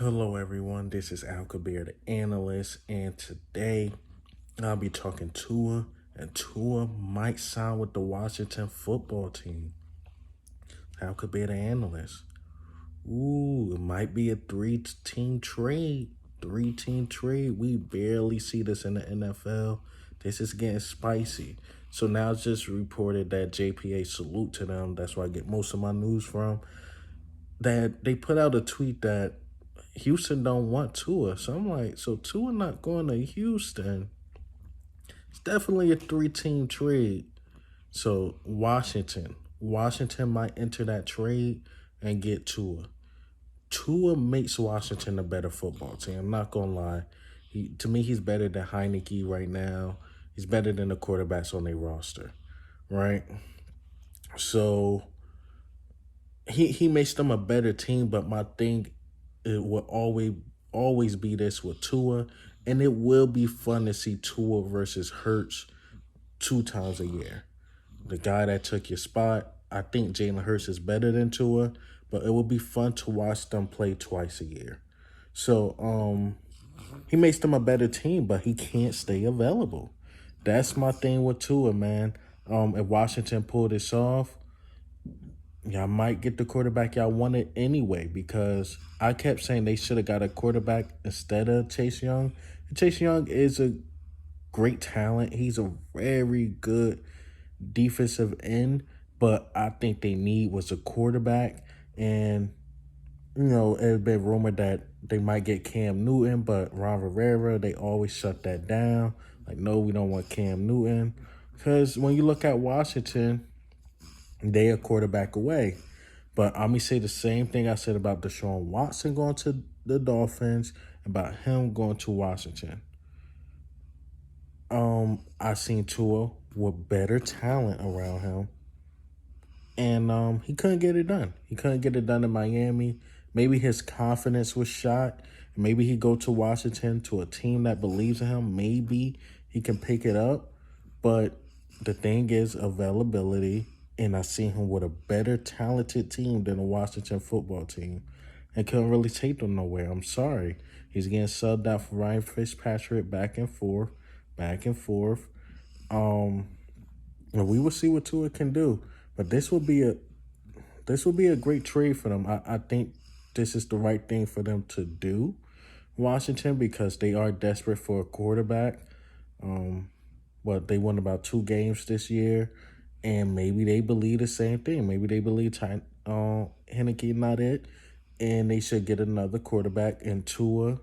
Hello, everyone. This is Al Kabir, the analyst, and today I'll be talking Tua, and Tua might sign with the Washington football team. Al Kabir, the analyst. Ooh, it might be a three-team trade. Three-team trade. We barely see this in the NFL. This is getting spicy. So now it's just reported that JPA, salute to them. That's where I get most of my news from. That they put out a tweet that Houston don't want Tua. So I'm like, so Tua not going to Houston. It's definitely a three-team trade. So Washington might enter that trade and get Tua. Tua makes Washington a better football team. I'm not gonna lie. To me, he's better than Heineke right now. He's better than the quarterbacks on their roster, right? So he makes them a better team. But my thing, it will always be this with Tua, and it will be fun to see Tua versus Hurts 2 times a year. The guy that took your spot, I think Jalen Hurts is better than Tua, but it will be fun to watch them play twice a year. So he makes them a better team, but he can't stay available. That's my thing with Tua, man. If Washington pulled this off, y'all might get the quarterback y'all wanted anyway, because I kept saying they should have got a quarterback instead of Chase Young. And Chase Young is a great talent. He's a very good defensive end, but I think they need was a quarterback. And, it's been rumored that they might get Cam Newton, but Ron Rivera, they always shut that down. Like, no, we don't want Cam Newton. Because when you look at Washington, they a quarterback away. But I'm going to say the same thing I said about Deshaun Watson going to the Dolphins, about him going to Washington. I seen Tua with better talent around him, and he couldn't get it done. He couldn't get it done in Miami. Maybe his confidence was shot. Maybe he go to Washington, to a team that believes in him. Maybe he can pick it up. But the thing is availability, and I seen him with a better talented team than the Washington football team, and couldn't really take them nowhere. I'm sorry. He's getting subbed out for Ryan Fitzpatrick, back and forth, back and forth. And we will see what Tua can do. But this will be a great trade for them. I think this is the right thing for them to do, Washington, because they are desperate for a quarterback. But they won about 2 games this year, and maybe they believe the same thing. Maybe they believe Heineke not it, and they should get another quarterback. And Tua,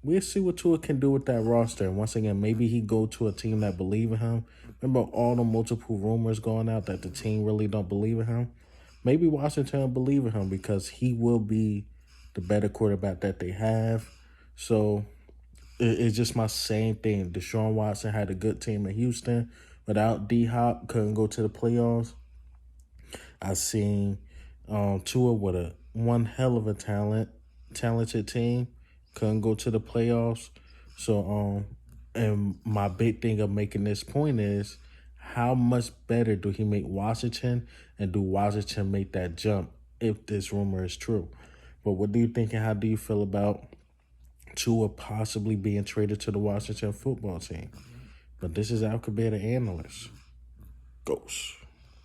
we'll see what Tua can do with that roster. And once again, maybe he go to a team that believe in him. Remember all the multiple rumors going out that the team really don't believe in him? Maybe Washington will believe in him because he will be the better quarterback that they have. So it's just my same thing. Deshaun Watson had a good team in Houston. Without D-Hop, couldn't go to the playoffs. I seen Tua with one hell of a talented team. Couldn't go to the playoffs. So, and my big thing of making this point is, how much better do he make Washington, and do Washington make that jump if this rumor is true? But what do you think, and how do you feel about Tua possibly being traded to the Washington football team? But this is Al Kabir, the analyst. Ghost.